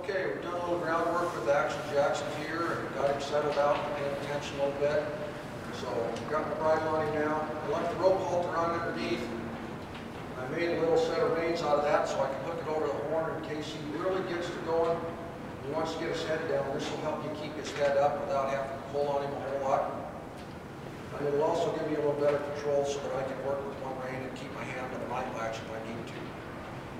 Okay, we've done a little groundwork with Action.Jackson here and got him settled out and paying attention a little bit. So we've got the bridle on him now. I left the rope halter on underneath. I made a little set of reins out of that so I can hook it over the horn in case he really gets to going. He wants to get his head down. This will help you keep his head up without having to pull on him a whole lot. And it'll also give me a little better control so that I can work with one rein and keep my hand on the night latch if I need to.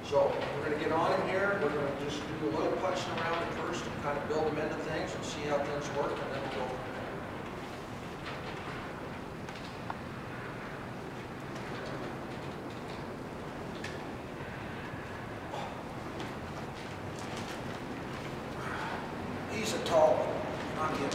So we're going to get on him here. We're going to just do a little punching around at first and kind of build him into things and see how things work, and then we'll go from there. He's a tall one, not him.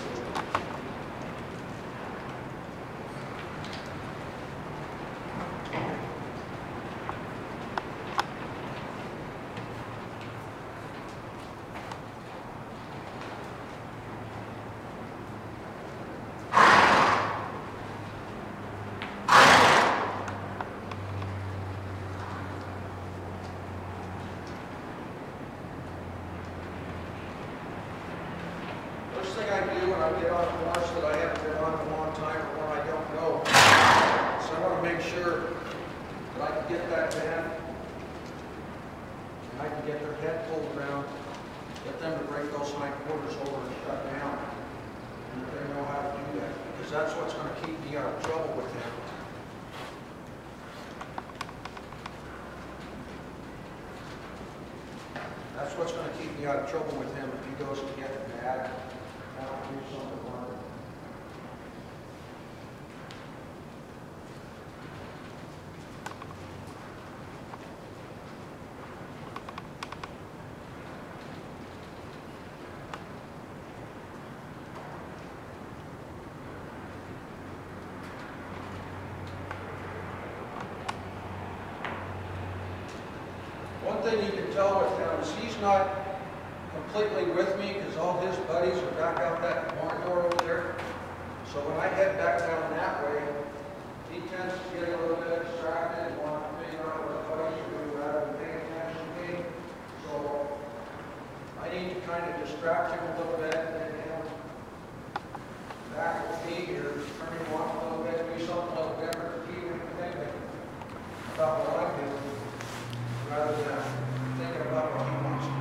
First thing I do when I get on a horse that I haven't been on in a long time or one I don't know, so I want to make sure that I can get that band and I can get their head pulled around, get them to break those hind quarters over and shut down, and that they know how to do that, because that's what's going to keep me out of trouble with him. That's what's going to keep me out of trouble with him if he goes to get mad. One thing you can tell with him is he's not completely with me because all his buddies are back out that barn door over there. So when I head back down that way, he tends to get a little bit distracted and want to figure out what his buddies are doing rather than paying attention to me. So I need to kind of distract him a little bit and then him back with me or turn him off a little bit, do something a little different to keep him thinking about what I'm doing rather than thinking about what he wants to do.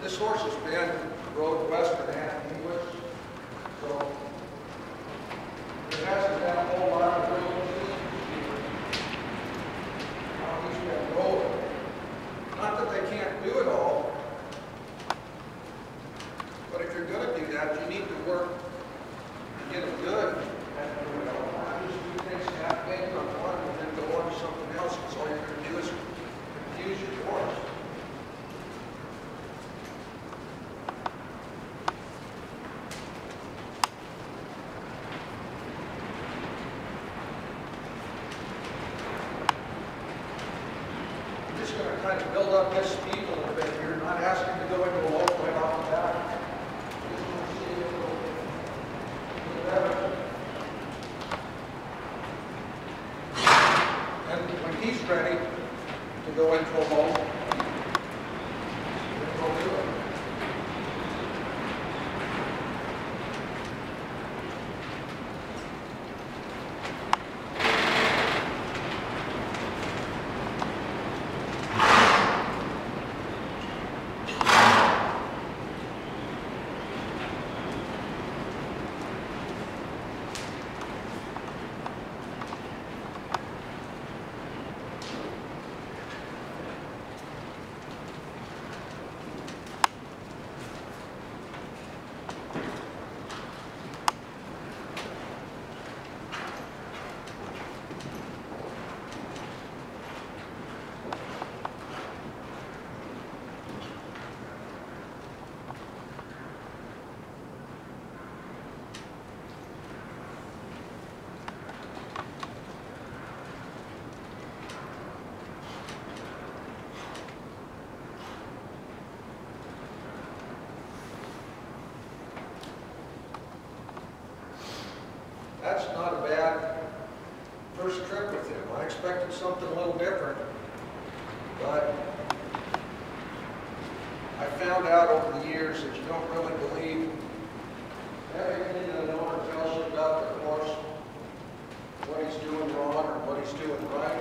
This horse has been rode Western and English, so there hasn't been a whole lot of real consistency how he's been rolling. Not that they can't do it all, but if you're going to do that, you need to work to get them good at doing it all. Not just do things half-baked on one and then go on to something else, because all you're going to do is confuse your horse. Kind of build up his speed a little bit here, not asking to go into a low point off the bat. Just want to see it a little better. And when he's ready to go into a low, then we'll do it. found out over the years that you don't really believe everything that an owner tells you about their horse, what he's doing wrong or what he's doing right.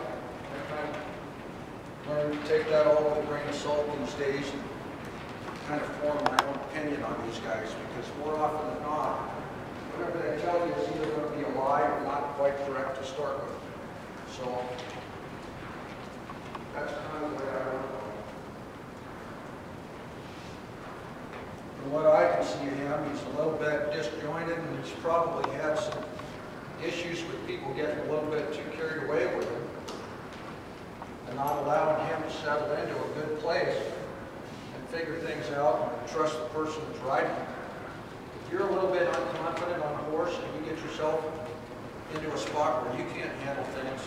I learned to take that all with a grain of salt these days and kind of form my own opinion on these guys, because more often than not, whatever they tell you is either going to be a lie or not quite correct to start with. So that's kind of the way I look at it. From what I can see of him, he's a little bit disjointed, and he's probably had some issues with people getting a little bit too carried away with him and not allowing him to settle into a good place and figure things out and trust the person that's riding him. If you're a little bit unconfident on a horse and you get yourself into a spot where you can't handle things,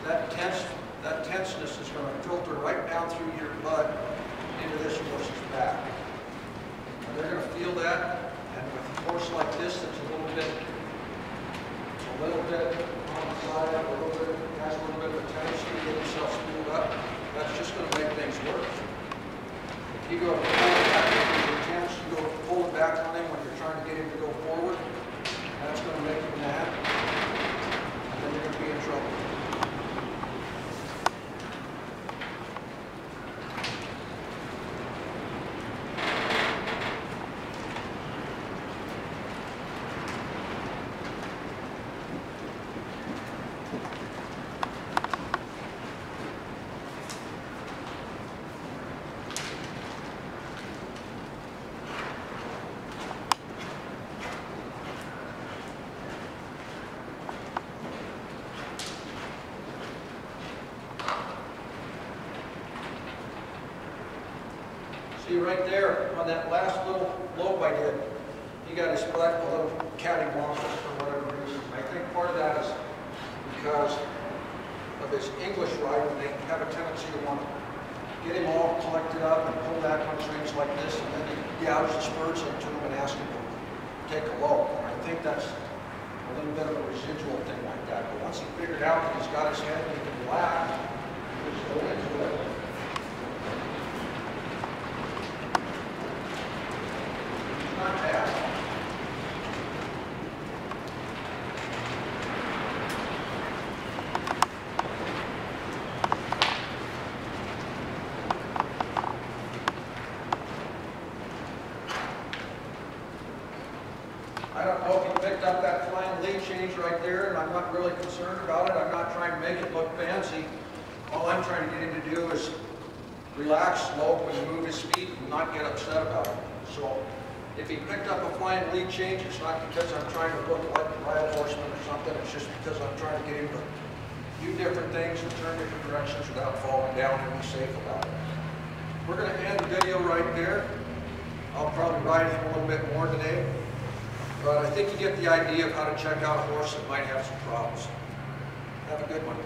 that tenseness is going to filter right down through your blood into this horse's back. And they're going to feel that, and with a horse like this that's a little bit on the side, has a little bit of a tendency to get himself spooled up, that's just going to make things worse. If you go to pull it back with your tense, you go pull it back on him when you're trying to get him to go forward, that's going to make him mad, and then you're going to be in trouble. See right there on that last little lope I did, he got his butt a little cattywampus for whatever reason. I think part of that is because of his English riding. They have a tendency to want to get him all collected up and pull back on trains like this, and then you gouge the spurs into him and ask him to take a lope. And I think that's a little bit of a residual thing like that. But once he figured out that he's got his head and he can relax, he just go into it. Not bad. I don't know if you picked up that flying lead change right there, and I'm not really concerned about it. I'm not trying to make it look fancy. All I'm trying to get him to do is relax, slope, and move his feet and not get upset about it. So if he picked up a flying lead change, it's not because I'm trying to look like a wild horseman or something. It's just because I'm trying to get him to do different things and turn different directions without falling down and be safe about it. We're going to end the video right there. I'll probably ride him a little bit more today. But I think you get the idea of how to check out a horse that might have some problems. Have a good one.